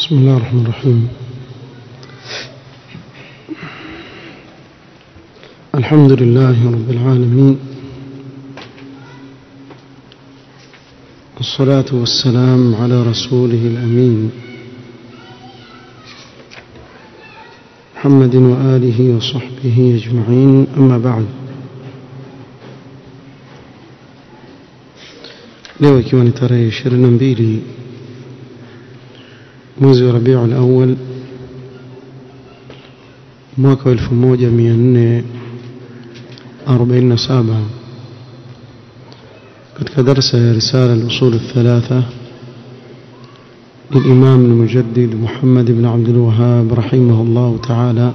بسم الله الرحمن الرحيم. الحمد لله رب العالمين، والصلاة والسلام على رسوله الأمين محمد وآله وصحبه أجمعين، أما بعد. leo ikiwa ni tarehe 22 mwezi wa Rabiul Awwal mwaka 1447 katika darasa ya risala al-usul al-thalatha للإمام المجدد محمد بن عبد الوهاب رحمه الله تعالى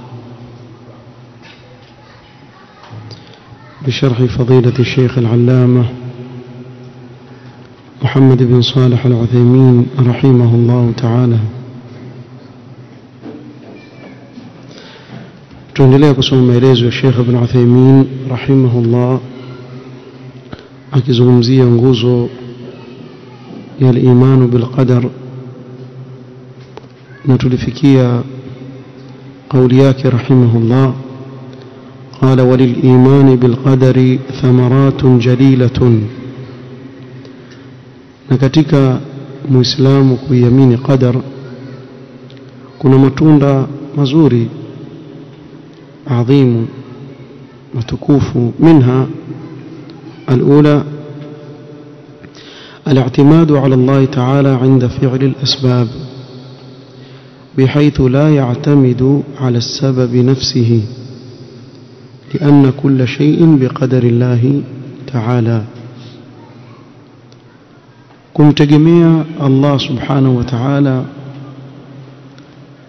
بشرح فضيلة الشيخ العلامة محمد بن صالح العثيمين رحمه الله تعالى. tuendelea kusoma maelezo ya Sheikh Ibn Uthaymeen rahimahullah akizungumzia nguzo ya al-iman bil qadar, na tulifikia kauli yake rahimahullah qala walil iman bil qadari thamaratun jalilatun, na katika muislamu kuiamini qadar kuna matunda mazuri adhimu matukufu. منها الأولى الاعتماد على الله تعالى عند فعل الأسباب بحيث لا يعتمد على السبب نفسه، لأن كل شيء بقدر الله تعالى. kumtegemea Allah subhanahu wa ta'ala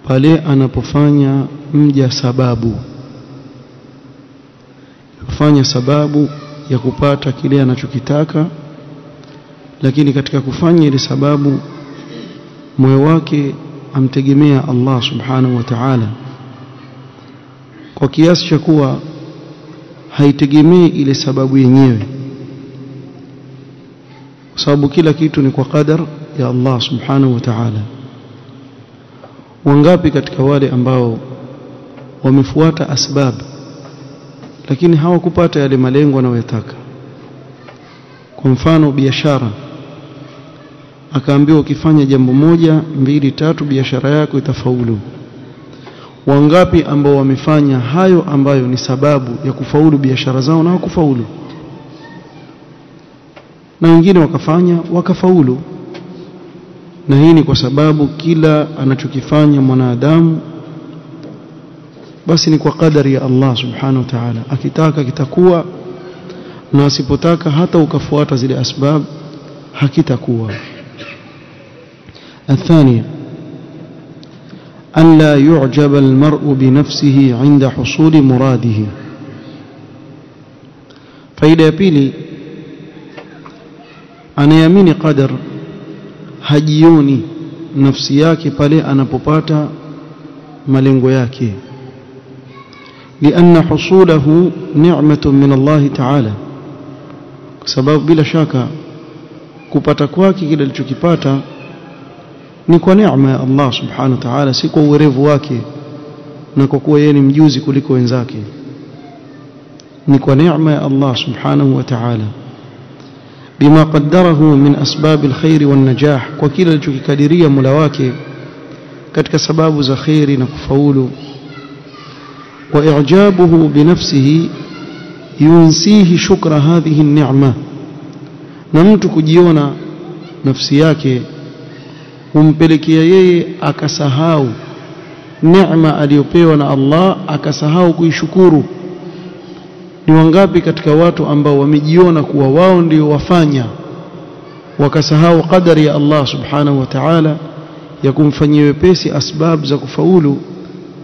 pale anapofanya mja sababu, kufanya sababu ya kupata kile anachokitaka, lakini katika kufanya ile sababu moyo wake amtegemea Allah subhanahu wa ta'ala kwa kiasi cha kuwa haitegemei ile sababu yenyewe, kwa sababu kila kitu ni kwa qadar ya Allah subhanahu wa ta'ala. Wangapi katika wale ambao wamefuata asbab lakini hawakupata yale malengo wanayotaka? Kwa mfano biashara, akaambiwa ukifanya jambo moja, mbili, tatu biashara yako itafaulu. Wangapi ambao wamefanya hayo ambayo ni sababu ya kufaulu biashara zao na hawakufaulu, na wengine wakafanya wakafaulu. Na hii ni kwa sababu kila anachokifanya mwanadamu basi ni kwa kadari ya Allah subhanahu wa ta'ala. Akitaka kitakuwa, na asipotaka hata ukafuata zile asbab hakitakuwa. الثانية أن لا يعجب المرء بنفسه عند حصول مراده. faida ya pili, anayeamini qadar hajioni nafsi yake pale anapopata malengo yake, لأن حصوله نعمة من الله تعالى, kwa sababu bila shaka kupata kwake kile alichokipata ni kwa neema ya Allah subhanahu wa ta'ala, si kwa uwerevu wake na kwa kuwa yeye ni mjuzi kuliko wenzake. Ni kwa neema ya Allah subhanahu wa ta'ala, bima qaddarahu min asbab alkhair wan najah, kwa kile alichokikadiria Mola wake katika sababu za khairi na kufaulu. Wa i'jabuhu bi nafsihi yunsihi shukra hadhihi an-ni'ma, na mtu kujiona nafsi yake humpelekea yeye akasahau neema aliyopewa na Allah, akasahau kuishukuru. Ni wangapi katika watu ambao wamejiona kuwa wao ndio wafanya, wakasahau qadari ya Allah subhanahu wa ta'ala ya kumfanyia wepesi asbab za kufaulu,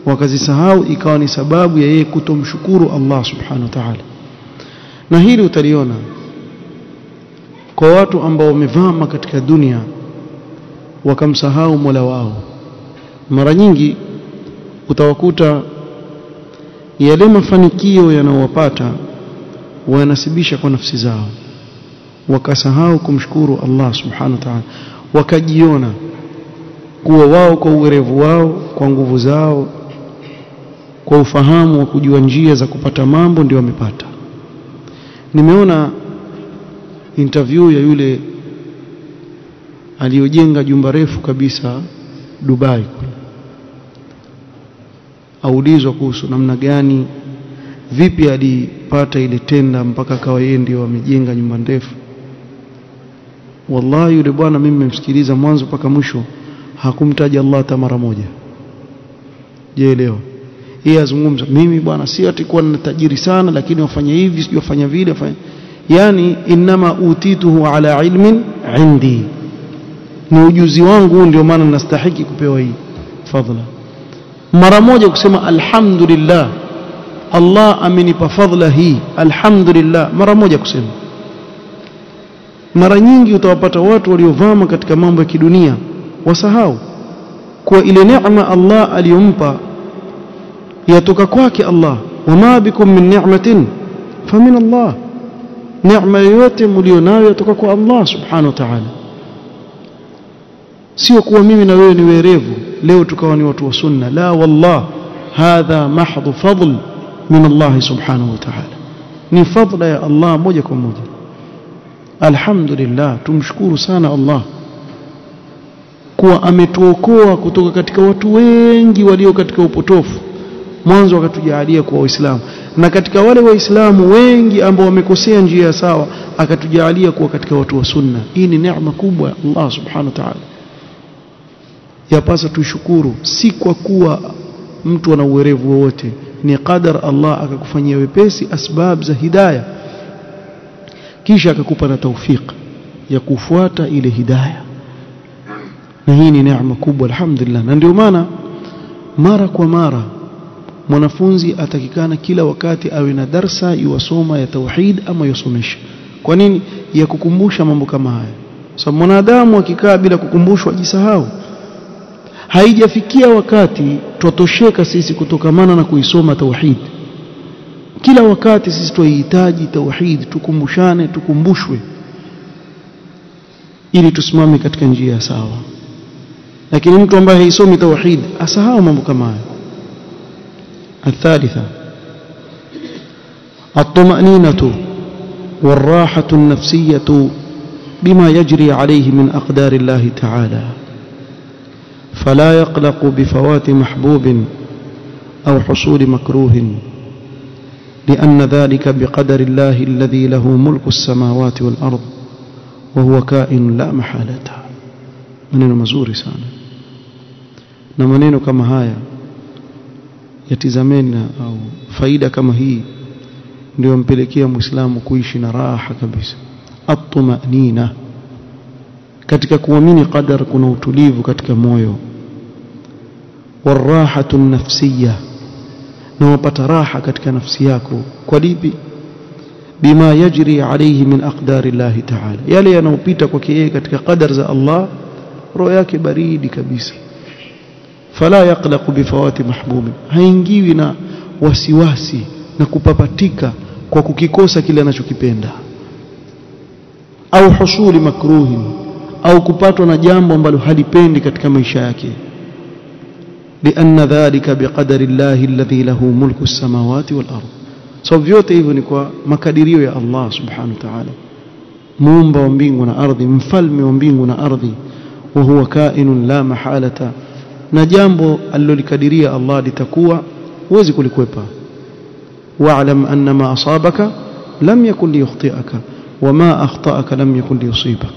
wakazisahau ikawa ni sababu ya yeye kutomshukuru Allah subhanahu wa ta'ala. Na hili utaliona kwa watu ambao wamevama katika dunia wakamsahau Mola wao. Mara nyingi utawakuta yale mafanikio yanayowapata wanasibisha kwa nafsi zao, wakasahau kumshukuru Allah subhanahu wa ta'ala, wakajiona kuwa wao kwa uwerevu wao, kwa nguvu zao, kwa ufahamu wa kujua njia za kupata mambo ndio wamepata. Nimeona interview ya yule aliyojenga jumba refu kabisa Dubai. Aulizwa kuhusu namna gani, vipi alipata ile tenda mpaka akawa yeye ndio amejenga nyumba ndefu. Wallahi yule bwana mimi nimemsikiliza mwanzo mpaka mwisho, hakumtaja Allah hata mara moja. Je, leo yeye azungumza, mimi bwana si ati kuwa na tajiri sana lakini wafanya hivi sio wafanya vile wafanya, yani inma utituhu ala ilmin indi, ni ujuzi wangu ndio maana ninastahili kupewa hii fadhila. Mara moja kusema alhamdulillah, Allah amenipa fadhila hii, alhamdulillah, mara moja kusema. Mara nyingi utawapata watu waliovama katika mambo ya kidunia wasahau kwa ile neema Allah aliyompa yatoka kwake Allah. Wama bikum min ni'matin famin Allah, neema yote mlionayo yatoka kwa Allah subhanahu wa ta'ala. Sio kuwa mimi na wewe ni werevu leo tukawa ni watu wa sunna, la wallah, hadha mahdhu fadl min Allah subhanahu wa ta'ala, ni fadla ya Allah moja kwa moja. Alhamdulillah, tumshukuru sana Allah kuwa ametuokoa kutoka katika watu wengi walio katika upotofu, mwanzo akatujalia kuwa Waislamu, na katika wale Waislamu wengi ambao wamekosea njia sawa akatujalia kuwa katika watu wa sunna. Hii ni neema kubwa ya Allah subhanahu wa ta'ala, yapasa tushukuru, si kwa kuwa mtu ana uwerevu wowote, ni qadar Allah akakufanyia wepesi asbab za hidayah, kisha akakupa na tawfik ya kufuata ile hidayah, na hii ni neema kubwa alhamdulillah. Na ndio maana mara kwa mara mwanafunzi atakikana kila wakati awe na darsa yuwasoma ya tauhid ama yusomesha. Kwa nini? Ya kukumbusha mambo kama haya. Sababu mwanadamu akikaa bila kukumbushwa ajisahau. Haijafikia wakati tutosheka sisi kutokamana na kuisoma tauhid. Kila wakati sisi tunahitaji tauhid, tukumbushane, tukumbushwe ili tusimame katika njia sawa. Lakini mtu ambaye haisomi tauhid asahau mambo kama haya. الثالثة الطمأنينة والراحة النفسية بما يجري عليه من أقدار الله تعالى، فلا يقلق بفوات محبوب أو حصول مكروه، لأن ذلك بقدر الله الذي له ملك السماوات والأرض وهو كائن لا محالة. maneno mazuri sana, na maneno kama haya yatizameni, au faida kama hii ndio mpelekea Muislamu kuishi na raha kabisa. At-tumanina, katika kuamini qadar kuna utulivu katika moyo. Warahatu nafsiyya, na wapata raha katika nafsi yako. Kwa lipi? Bima yajri alayhi min aqdari Allah ta'ala, yale yanayopita kwake yeye katika qadar za Allah, roho yake baridi kabisa. Fala yaqlaqu bifawati mahbubi, haingiwi na wasiwasi na kupapatika kwa kukikosa kile anachokipenda, au husuli makruhin, au kupatwa na jambo ambalo halipendi katika maisha yake. Lianna dhalika biqadari Allahi alladhi lahu mulku as-samawati wal ardh, so vyote hivyo ni kwa makadirio ya Allah subhanahu wa ta'ala, muumba wa mbingu na ardhi, mfalme wa mbingu na ardhi. Wa huwa kainun la mahalata, na jambo alilolikadiria Allah litakuwa, huwezi kulikwepa. Wa'lam anna ma asabaka lam yakun liyukhti'aka wama akhta'aka lam yakun liyusibak,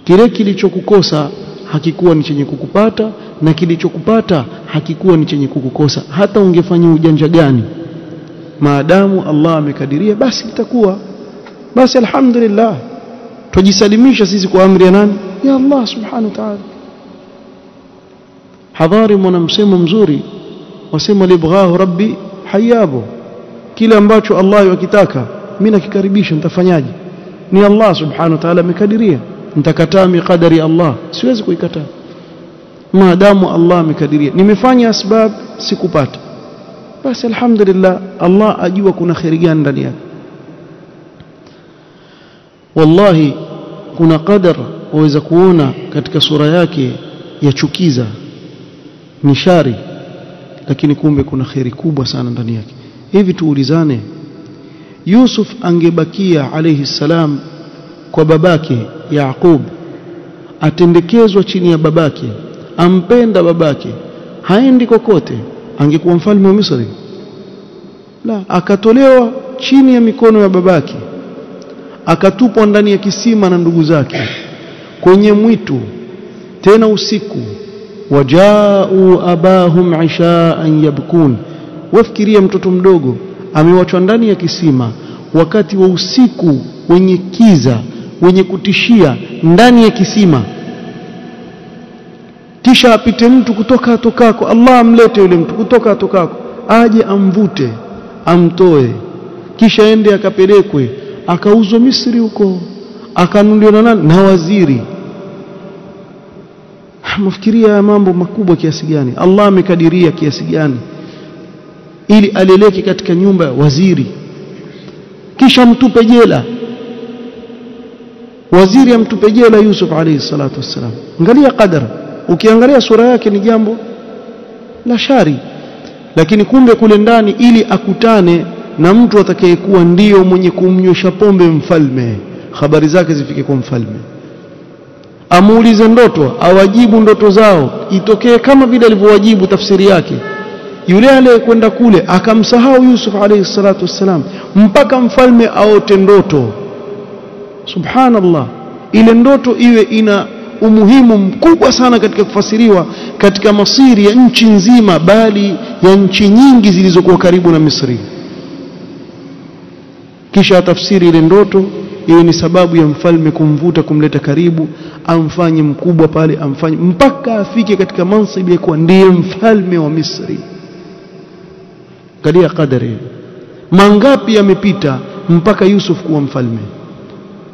kile kilichokukosa hakikuwa ni chenye kukupata, na kilichokupata hakikuwa ni chenye kukukosa. Hata ungefanya ujanja gani, maadamu Allah amekadiria basi litakuwa. Basi alhamdulillah, tujisalimisha sisi kwa amri ya nani? Ya Allah subhanahu wa ta'ala. Hadhari mwana msemo mzuri, wasema libghahu rabbi hayabu, kile ambacho Allah yakitaka mimi nakikaribisha, nitafanyaje? Ni Allah subhanahu wa ta'ala amekadiria, nitakataa miqadari ya Allah? Siwezi kuikataa maadamu Allah amekadiria. Nimefanya asbab sikupata, basi alhamdulillah, Allah ajua kuna khairi gani ndani yake. Wallahi kuna qadar waweza kuona katika sura yake yachukiza, ni shari, lakini kumbe kuna khairi kubwa sana ndani yake. Hivi tuulizane, Yusuf angebakia alayhi salam kwa babake Yaqub, atendekezwa chini ya babake, ampenda babake, haendi kokote, angekuwa mfalme wa Misri? La, akatolewa chini ya mikono ya babake, akatupwa ndani ya kisima na ndugu zake kwenye mwitu, tena usiku. Wajau abahum ishaan yabkun. Wafikiria mtoto mdogo amewachwa ndani ya kisima wakati wa usiku wenye kiza, wenye kutishia, ndani ya kisima. Kisha apite mtu kutoka atokako, Allah amlete yule mtu kutoka atokako, aje amvute, amtoe, kisha ende akapelekwe akauzwa Misri huko, akanunuliwa na nani? Na waziri. Mfikiria mambo makubwa kiasi gani, Allah amekadiria kiasi gani ili aleleke katika nyumba ya waziri, kisha mtupe jela. Waziri amtupe jela Yusuf alayhi salatu wassalam. Angalia qadar, ukiangalia sura yake ni jambo la shari, lakini kumbe kule ndani ili akutane na mtu atakayekuwa ndio mwenye kumnywesha pombe mfalme, habari zake zifike kwa mfalme, amuulize ndoto, awajibu ndoto zao, itokee kama vile alivyowajibu tafsiri yake. Yule aliyekwenda kule akamsahau Yusuf alayhi salatu wassalam mpaka mfalme aote ndoto. Subhanallah, ile ndoto iwe ina umuhimu mkubwa sana katika kufasiriwa katika masiri ya nchi nzima, bali ya nchi nyingi zilizokuwa karibu na Misri. Kisha tafsiri ile ndoto iwe ni sababu ya mfalme kumvuta, kumleta karibu, amfanye mkubwa pale, amfanye mpaka afike katika mansibi ya kuwa ndiye mfalme wa Misri. Kadia kadari mangapi yamepita mpaka Yusuf kuwa mfalme.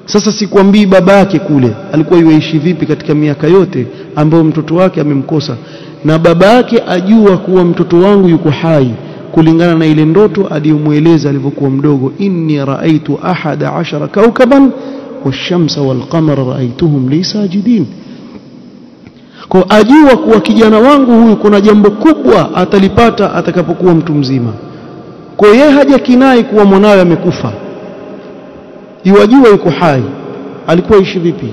Sasa sikwambii babake kule alikuwa yuishi vipi katika miaka yote ambayo mtoto wake amemkosa, na babake ajua kuwa mtoto wangu yuko hai kulingana na ile ndoto aliyomueleza alipokuwa mdogo, inni raaitu 11 kawkaban wash-shamsa wal-qamara raaituhum li sajidin. Kwa ajua kuwa kijana wangu huyu kuna jambo kubwa atalipata atakapokuwa mtu mzima. Kwa yeye haja kinai kuwa mwanawe amekufa, yajua yuko hai, alikuwa ishi vipi.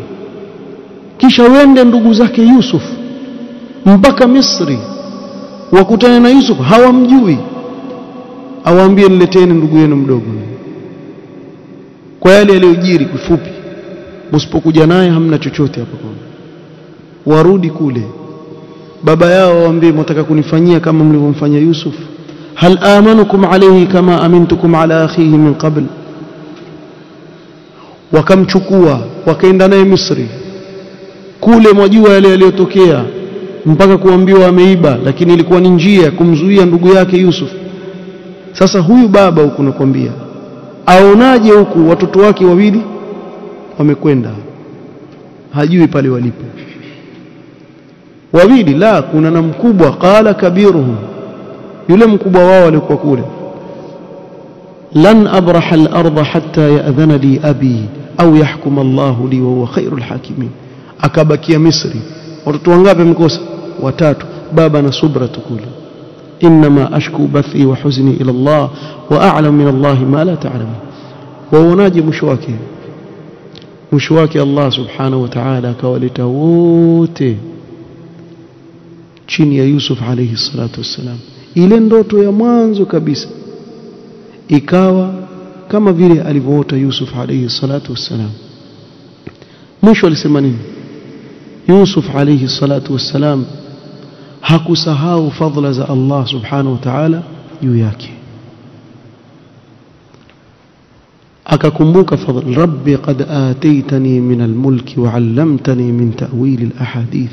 Kisha wende ndugu zake Yusuf mpaka Misri, wakutane na Yusuf, hawamjui, awaambie nileteni ndugu yenu mdogo. Kwa yale yaliyojiri kifupi, msipokuja naye hamna chochote hapa kwa. Warudi kule, baba yao waambie mtaka kunifanyia kama mlivyomfanyia Yusuf. Hal amanukum alayhi kama amintukum ala akhihi min qabl. Wakamchukua wakaenda naye Misri. Kule mwajua yale yaliyotokea, mpaka kuambiwa ameiba, lakini ilikuwa ni njia kumzuia ndugu yake Yusuf. Sasa huyu baba huku nakwambia, aonaje huku watoto wake wawili wamekwenda, hajui pale walipo. Wawili la, kuna na mkubwa, qala kabiruhum, yule mkubwa wao alikuwa kule, lan abraha al-ardha hatta ya'dhana li abi au yahkum Allah li wa huwa khairul hakimin. Akabakia Misri. Watoto wangapi mkosa? 3. baba na subra tukule. Inma ashku bathi wa huzni ila Allah wa a'lamu min Allah ma la ta'lamu. Waonaje mwisho wake? Mwisho wake Allah subhanahu wa ta'ala akawaleta wote chini ya Yusuf alayhi salatu wassalam. Ile ndoto ya mwanzo kabisa ikawa kama vile alivyoota Yusuf alayhi salatu wassalam. Mwisho alisema nini? Yusuf alayhi salatu wassalam hakusahau fadhila za Allah subhanahu wa ta'ala juu yake, akakumbuka fadhila, rabbi qad ataitani min almulki wa 'allamtani min ta'wil alahadith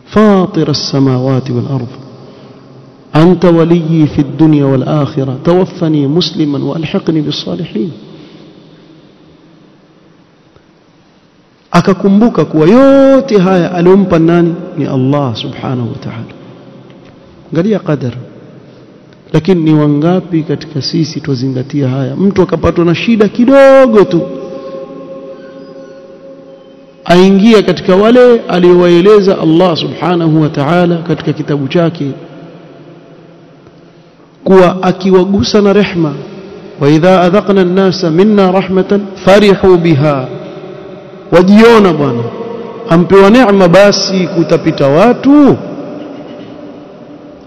fatir as-samawati wal ardh anta waliyyi fi ad-dunya wal akhirah tawaffani musliman wa alhiqni bis salihin. Akakumbuka kuwa yote haya aliompa nani? Ni Allah subhanahu wa ta'ala. Angalia qadar. Lakini ni wangapi katika sisi tuzingatia haya? Mtu akapatwa na shida kidogo tu aingia katika wale aliowaeleza Allah subhanahu wa ta'ala katika kitabu chake kuwa akiwagusa na rehma, wa idha adhaqna an-nasa minna rahmatan farihu biha, wajiona bwana ampewa neema basi kutapita watu.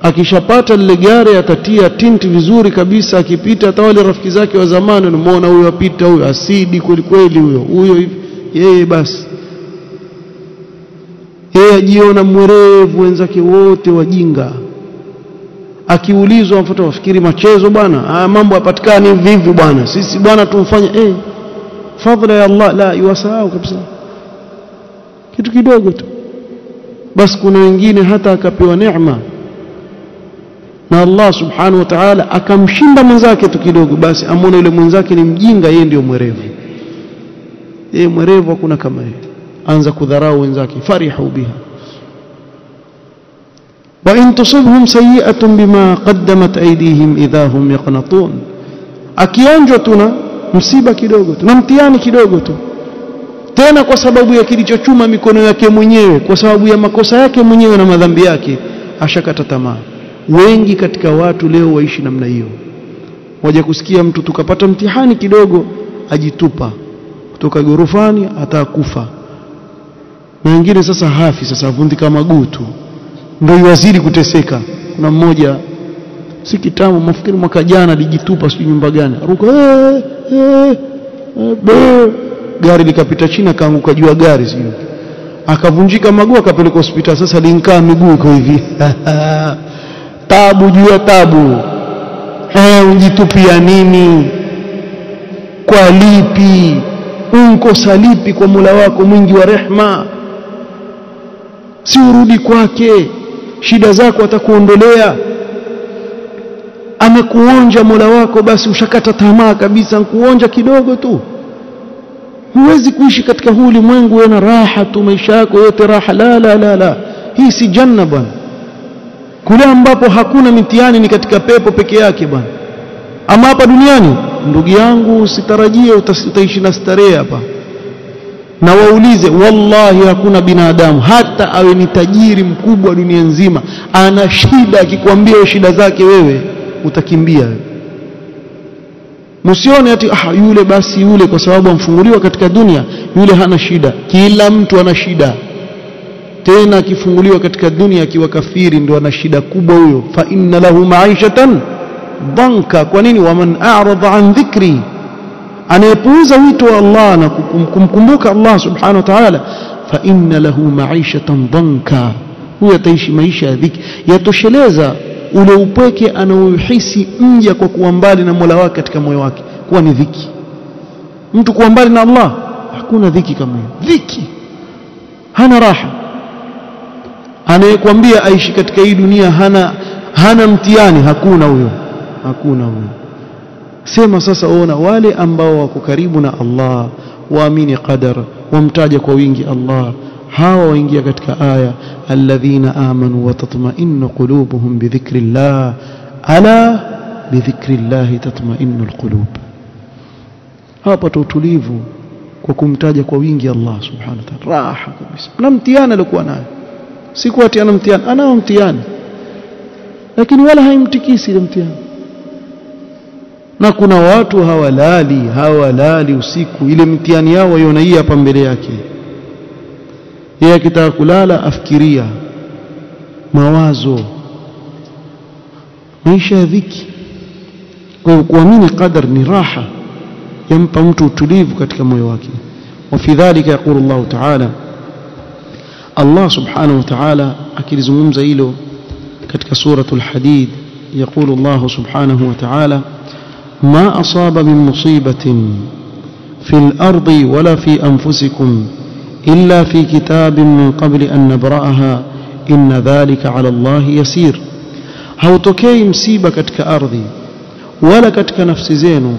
Akishapata lile gari atatia tinti vizuri kabisa, akipita hata wale rafiki zake wa zamani unamuona huyo apita, huyo asidi kweli kweli, huyo hivi, yeye basi yeye ajiona mwerevu, wenzake wote wajinga. Akiulizwa mfuata wafikiri machezo bwana, mambo yapatikani vivi bwana, sisi bwana tumfanye fadhila ya Allah, la yuwasahau kabisa kitu kidogo tu. Basi kuna wengine hata akapewa neema na Allah subhanahu wa ta'ala akamshinda mwenzake tu kidogo, basi amone yule mwenzake ni mjinga, yeye ndio mwerevu. Yeye mwerevu hakuna kama yeye, anza kudharau wenzake. Farihu biha wa in tusibhum sayi'atun bima qaddamat aydihim idha hum yaqnatun. Akionjwa tuna msiba kidogo tu na mtihani kidogo tu, tena kwa sababu ya kilichochuma mikono yake mwenyewe, kwa sababu ya makosa yake mwenyewe na madhambi yake, ashakata tamaa. Wengi katika watu leo waishi namna hiyo. Waje kusikia mtu tukapata mtihani kidogo ajitupa kutoka gorofani atakufa, na wengine sasa hafi, sasa avundika maguu tu ndio yuwazidi kuteseka. Kuna mmoja si kitambo, mafikiri mwaka jana, alijitupa sio nyumba gani, aruka gari likapita chini, akaanguka juu ya gari, sio akavunjika maguu, akapeleka hospitali. Sasa linkaa miguu iko hivi tabu juu ya tabu. Unjitupia nini? Kwa lipi? Unkosa lipi kwa Mola wako mwingi wa rehma? Si urudi kwake, shida zako atakuondolea. Amekuonja Mola wako, basi ushakata tamaa kabisa, kuonja kidogo tu. Huwezi kuishi katika huu ulimwengu wewe na raha tu, maisha yako yote raha. La, hii si janna bwana. Kule ambapo hakuna mitihani ni katika pepo peke yake bwana. Ama hapa duniani, ndugu yangu, usitarajie utaishi na starehe hapa. Na waulize, wallahi hakuna binadamu hata awe ni tajiri mkubwa dunia nzima, ana shida, akikwambia shida zake wewe utakimbia. Msione ati yule basi yule kwa sababu amfunguliwa katika dunia, yule hana shida. Kila mtu ana shida. Tena akifunguliwa katika dunia akiwa kafiri ndio ana shida kubwa huyo. Fa inna lahu ma'ishatan dhanka. Kwa nini? Waman a'rada an dhikri, anayepuuza wito wa Allah na kumkumbuka Allah subhanahu wa ta'ala, fa inna lahu ma'ishatan dhanka, huyo ataishi maisha ya dhiki. Yatosheleza ule upweke anaohisi mja kwa kuwa mbali na Mola wake katika moyo wake, kuwa ni dhiki. Mtu kuwa mbali na Allah, hakuna dhiki kama hiyo. Dhiki, hana raha. Anayekwambia aishi katika hii dunia hana mtihani, hakuna huyo. Sema sasa, ona wale ambao wako karibu na Allah, waamini qadar, wamtaja kwa wingi Allah, hawa waingia katika aya alladhina amanu wa tatma'innu qulubuhum bi dhikrillah, ala bi dhikrillah tatma'innu alqulub. Hapa utulivu kwa kumtaja kwa wingi Allah subhanahu wa ta'ala, raha kabisa. Na mtihani alikuwa nayo, si kwa ati ana mtihani, anao mtihani lakini wala haimtikisi ile mtihani. Na kuna watu hawalali usiku, ile mtihani yao waiona hii hapa mbele yake. Yeye akitaka kulala afikiria mawazo, maisha ya dhiki. Kwa kuamini qadar ni raha, yampa mtu utulivu katika moyo wake. Wa fi dhalika yaqulu Allah ta'ala, Allah subhanahu wa ta'ala akilizungumza hilo katika suratul Hadid, yaqulu Allah subhanahu wa ta'ala, ma asaba min musibatin fil ardi wala fi anfusikum illa fi kitabin min qabli an nabra'aha inna dhalika 'ala Allah yasir. Hautokei msiba katika ardhi wala katika nafsi zenu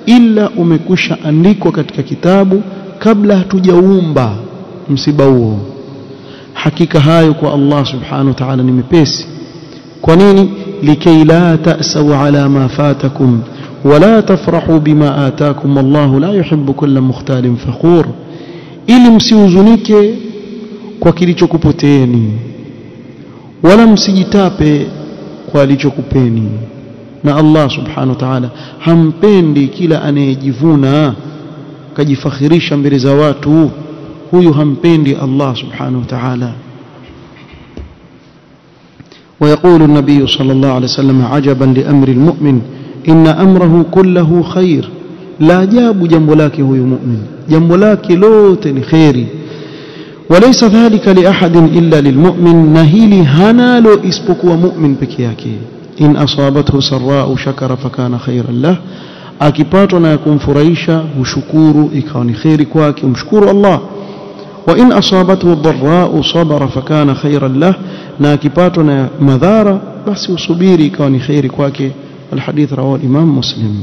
illa umekwisha andikwa katika kitabu kabla hatujaumba msiba huo. Hakika hayo kwa Allah subhanahu wa ta'ala ni mepesi. Kwa nini? Likay la ta'saw ala ma fatakum wala tafrahu bima ataakum wallahu la yuhibbu kulla mukhtalin fakhur, ili msihuzunike kwa kilichokupoteeni wala msijitape kwa alichokupeni. Na Allah subhanahu wa ta'ala hampendi kila anayejivuna kajifakhirisha mbele za watu, huyu hampendi Allah subhanahu wa ta'ala. ويقول النبي صلى الله عليه وسلم عجبا لأمر المؤمن إن أمره كله خير. لا جاب جنب لك هو مؤمن، جنب لك لوت خيري، وليس ذلك لأحد إلا للمؤمن. نهيلي هنا لو اسبقوا مؤمن بكياكي. إن أصابته سراء شكر فكان خيرا له. akipatwa na kumfurahisha hushukuru ikawa ni khairi kwake, umshukuru Allah. wa in asabathu dharra'u sabara fakana khairan lah, na akipatwa na madhara basi usubiri ikawa ni khairi kwake. الحديث رواه الإمام مسلم.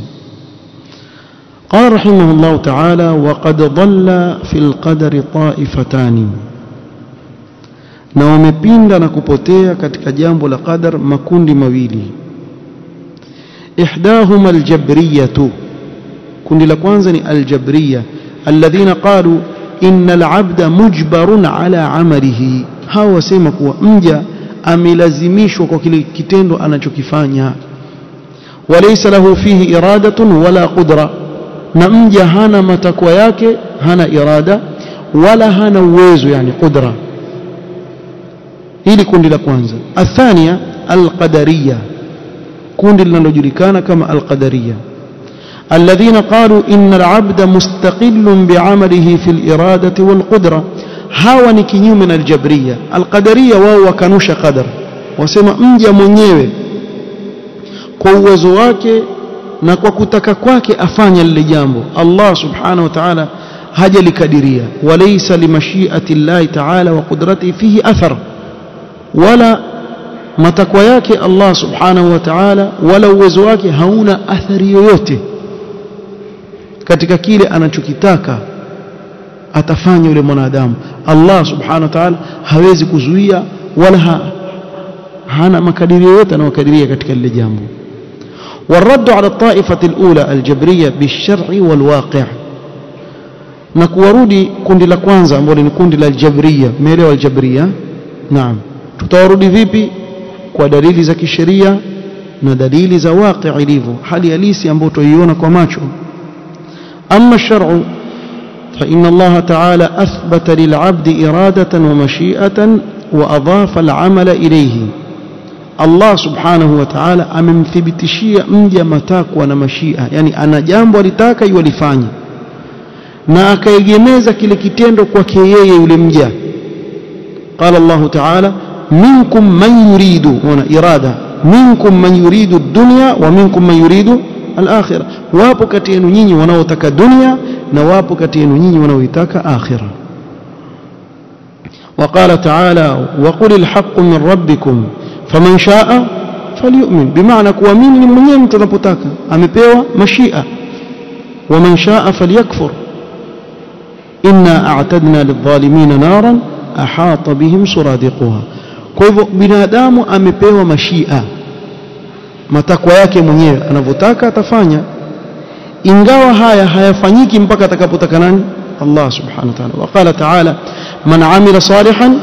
قال رحمه الله تعالى: وقد ضل في القدر طائفتان. na wamepinda na kupotea katika jambo la qadar makundi mawili. إحداهما الجبرية. kundi la kwanza ni aljabriya alladhina qalu inna al'abda mujbarun ala amalihi. hawa wasema kuwa mja amelazimishwa kwa kile kitendo anachokifanya. walaysa lahu fihi iradatun wala qudra. na mja hana matakwa yake, hana irada wala hana uwezo, yani qudra. hili kundi la kwanza. athania alqadariya, kundi linalojulikana kama alqadariya alladhina qalu inna al'abda mustaqillun bi'amalihi fil iradati wal qudra. hawa ni kinyume na aljabriya. alqadariya wao wakanusha qadar, wasema mja mwenyewe kwa uwezo wake na kwa kutaka kwake afanya lile jambo. Allah subhanahu wa ta'ala hajalikadiria. walaysa limashi'ati Allah ta'ala wa qudratihi fihi athar, wala matakwa yake Allah subhanahu wa ta'ala wala uwezo wake hauna athari yoyote katika kile anachokitaka atafanya yule mwanadamu. Allah subhanahu wa ta'ala hawezi kuzuia wala hana makadirio yote anayokadiria katika lile jambo. والرد على الطائفة الأولى الجبرية بالشرع والواقع. نكورودي كوندي la kwanza ambalo ni kundi la aljabriya. Umeelewa aljabriya? Naam. tutawarudi vipi? kwa dalili za kisheria na dalili za waqi' ilivyo, hali halisi ambayo tuiona kwa macho. amma ash-shar'u fa inna Allah ta'ala athbata lil'abdi iradatan wa mashi'atan wa adhafa al-'amala ilayhi. Allah subhanahu wa ta'ala amemthibitishia mja matakwa na mashia, yani ana jambo alitaka yulifanye na akaegemeza kile kitendo kwake yeye yule mja. qala Allah ta'ala minkum man yuridu, wana irada, minkum man yuridu ad-dunya wa minkum man yuridu al-akhirah. wapo kati yenu nyinyi wanaotaka dunia na wapo kati yenu nyinyi wanaoitaka akhirah. وقال تعالى وقل الحق من ربكم faman shaa falyu'min, bimaana kuamini ni mwenyewe mtu anapotaka, amepewa mashia. waman shaa falyakfur inna a'tadna lidh-dhalimin naran ahata bihim suradiquha. kwa hivyo binadamu amepewa mashia, matakwa yake mwenyewe, anavyotaka atafanya, ingawa haya hayafanyiki mpaka atakapotaka nani? Allah subhanahu wa ta'ala. waqala ta'ala man 'amila salihan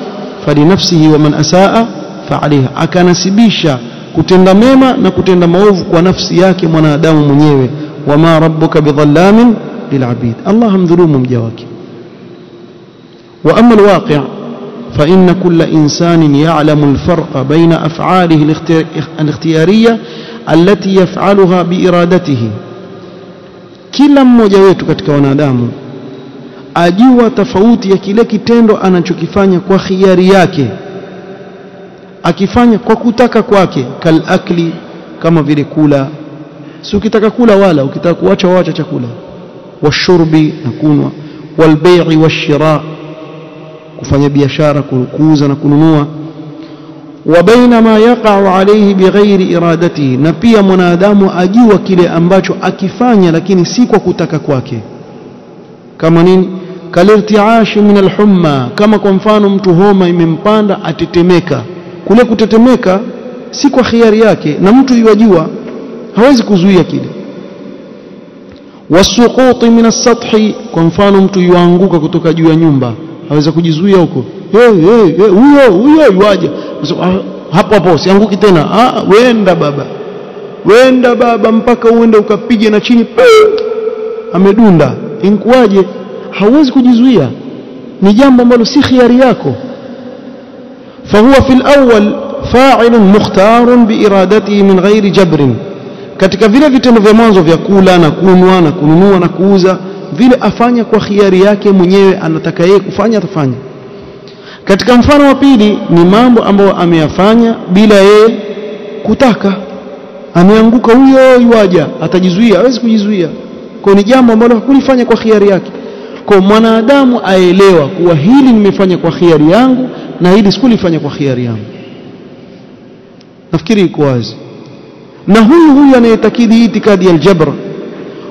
falinafsihi wa man asaa fa'alayha. akanasibisha kutenda mema na kutenda maovu kwa nafsi yake mwanadamu mwenyewe. wama rabbuka bidhallamin lil'abid, Allah hamdhulumu mja wake. wa amma alwaqi' fa inna kulla insanin ya'lamu alfarqa bayna af'alihi al-ikhtiyariyya allati yaf'aluha biiradatihi. kila mmoja wetu katika wanadamu ajua tofauti ya kile kitendo anachokifanya kwa khiari yake, akifanya kwa kutaka kwake. kal akli, kama vile kula, si ukitaka kula wala, ukitaka kuacha waacha chakula. washurbi, na kunwa. walbai'i washira, kufanya biashara, kuuza na kununua. wa baina ma yaqa'u alayhi bighairi iradatihi, na pia mwanadamu ajua kile ambacho akifanya lakini si kwa kutaka kwake. kama nini? kalirti'ashi min alhumma, kama kwa mfano mtu homa imempanda atetemeka, kule kutetemeka si kwa khiari yake na mtu yajua, hawezi kuzuia kile. wasuquti min as-sathi, kwa mfano mtu yuanguka kutoka juu ya nyumba, aweza kujizuia huko, huyo yuaje, hapo hapo sianguki tena, wenda baba mpaka uende ukapige na chini amedunda, inkuaje? Hauwezi kujizuia, ni jambo ambalo si khiari yako. fahuwa fil awwal fa'ilun mukhtarun biiradatihi min ghairi jabrin, katika vile vitendo vya mwanzo vya kula na kunwa na kununua na kuuza, vile afanya kwa khiari yake mwenyewe, anataka yeye kufanya atafanya. Katika mfano wa pili ni mambo ambayo ameyafanya bila yeye kutaka, ameanguka, huyo yuaja, atajizuia? Hawezi kujizuia. Kwa ni jambo ambalo hakulifanya kwa khiari yake. Kwa mwanadamu aelewa kuwa hili nimefanya kwa khiari yangu na hili sikulifanya kwa khiari yangu. Nafikiri iko wazi. Na huyu anayetakidi itikadi ya aljabr,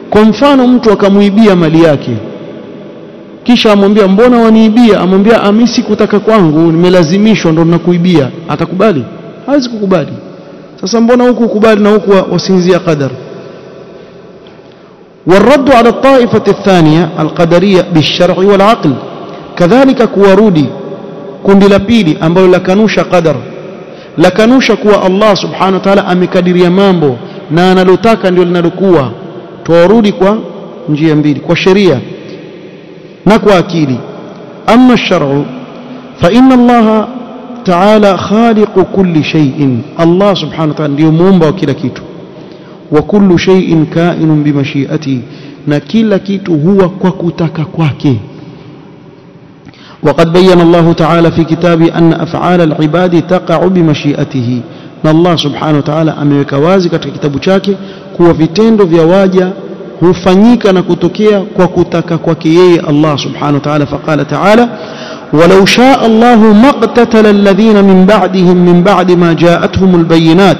kwa mfano mtu akamuibia mali yake, kisha amwambia mbona waniibia, amwambia amisi kutaka kwangu, nimelazimishwa ndo nakuibia, atakubali? Hawezi kukubali. Sasa mbona huku ukubali na huku wasinzia qadar? والرد على الطائفة الثانية القدرية بالشرع والعقل، كذلك كورودي kundi la pili ambalo lakanusha qadar, lakanusha kuwa Allah subhanahu wa ta'ala amekadiria mambo na analotaka ndio linalokuwa. Tuwarudi kwa njia mbili, kwa sheria na kwa akili. Amma ash-shar'u fa inna Allah ta'ala khaliqu kulli shay'in, Allah subhanahu wa ta'ala ndio muumba wa kila kitu. Wa kullu shay'in ka'inun bi mashi'atihi, na kila kitu huwa kwa kutaka kwake. وقد بين الله تعالى في كتابه أن أفعال العباد تقع بمشيئته، na Allah subhanahu wa ta'ala ameweka wazi katika kitabu chake kuwa vitendo vya waja hufanyika na kutokea kwa kutaka kwake yeye Allah subhanahu wa ta'ala. Faqala ta'ala walau shaa Allahu maqtatala alladhina min ba'dihim min ba'di ma ja'atuhum albayinat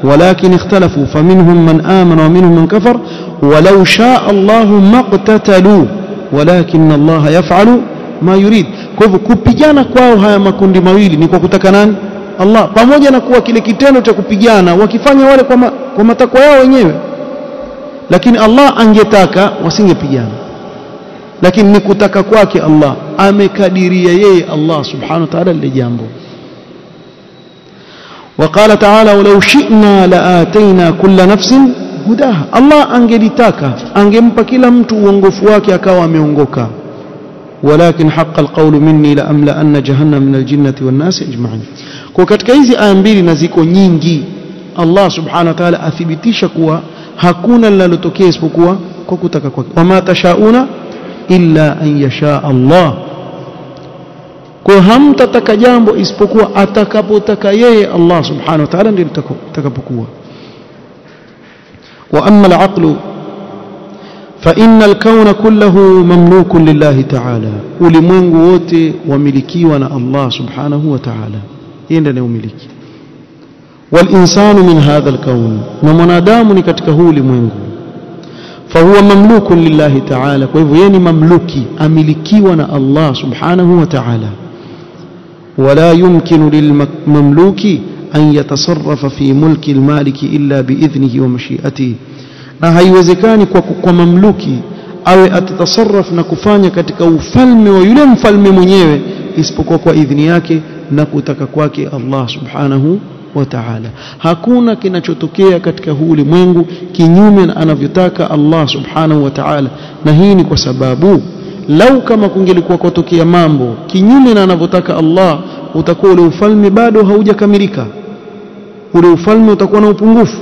walakin ikhtalafu faminhum man amana wa minhum man kafar walau shaa Allahu maqtatalu walakin Allah yaf'alu ma yurid. Kwa hivyo kupigana kwao haya makundi mawili ni kwa kutaka nani? Allah. Pamoja na kuwa kile kitendo cha kupigana wakifanya wale kwa matakwa yao wenyewe, lakini Allah angetaka wasingepigana, lakini ni kutaka kwake Allah, amekadiria yeye Allah subhanahu wa ta'ala lile jambo. وقال تعالى ولو شئنا لآتينا كل نفس هداها، Allah angelitaka angempa kila mtu uongofu wake akawa ameongoka. ولكن حق القول مني لأملأن جهنم من الجنة والناس أجمعين. Kwa katika hizi aya mbili na ziko nyingi, Allah subhanahu wa ta'ala athibitisha kuwa hakuna linalotokea isipokuwa kwa kutaka kwake. Wama tashauna illa an yasha Allah, kwa hamtataka jambo isipokuwa atakapotaka yeye Allah subhanahu wa ta'ala ndio litakapokuwa. Wa amma al-aqlu فإن الكون كله مملوك لله تعالى، ulimwengu wote wamilikiwa na Allah subhanahu wa ta'ala, yeye ndiye anayemiliki. والإنسان من هذا الكون، na mwanadamu ni katika huu ulimwengu. فهو مملوك لله تعالى، kwa hivyo yeye ni mamluki, amilikiwa na Allah subhanahu wa ta'ala. ولا يمكن للمملوك أن يتصرف في ملك المالك إلا بإذنه ومشيئته، na haiwezekani kwa mamluki awe atatasarraf na kufanya katika ufalme wa yule mfalme mwenyewe isipokuwa kwa idhini yake na kutaka kwake Allah subhanahu wa ta'ala. Hakuna kinachotokea katika huu ulimwengu kinyume na anavyotaka Allah subhanahu wa ta'ala, na hii ni kwa sababu lau kama kungelikuwa kutokea mambo kinyume na anavyotaka Allah, utakuwa ule ufalme bado haujakamilika, ule ufalme utakuwa na upungufu.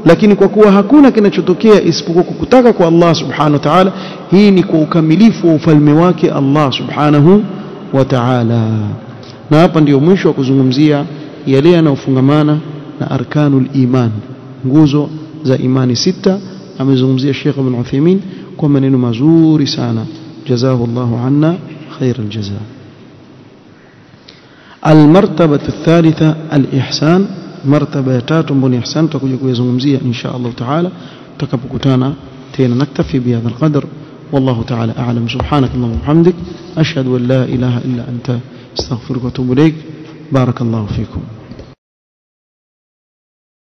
Lakini kwa kuwa hakuna kinachotokea isipokuwa kutaka kwa Allah subhanahu wa ta'ala, hii ni kwa ukamilifu wa ufalme wake Allah subhanahu wa ta'ala. Na hapa ndio mwisho wa kuzungumzia yale yanayofungamana na arkanul iman, nguzo za imani sita. Amezungumzia Sheikh Ibn Uthaymeen kwa maneno mazuri sana, jazahu Allahu anna khairal jazaa. Almartabatu athalitha alihsan, martaba ya tatu ambayo ni ihsan, tutakuja kuyazungumzia insha Allah taala tutakapokutana tena. Naktafi bihadha alqadr, wallahu taala a'lam. Subhanakallahumma wa bihamdik ashhadu an la ilaha illa anta astaghfiruka wa atubu ilaik. barakallahu fikum.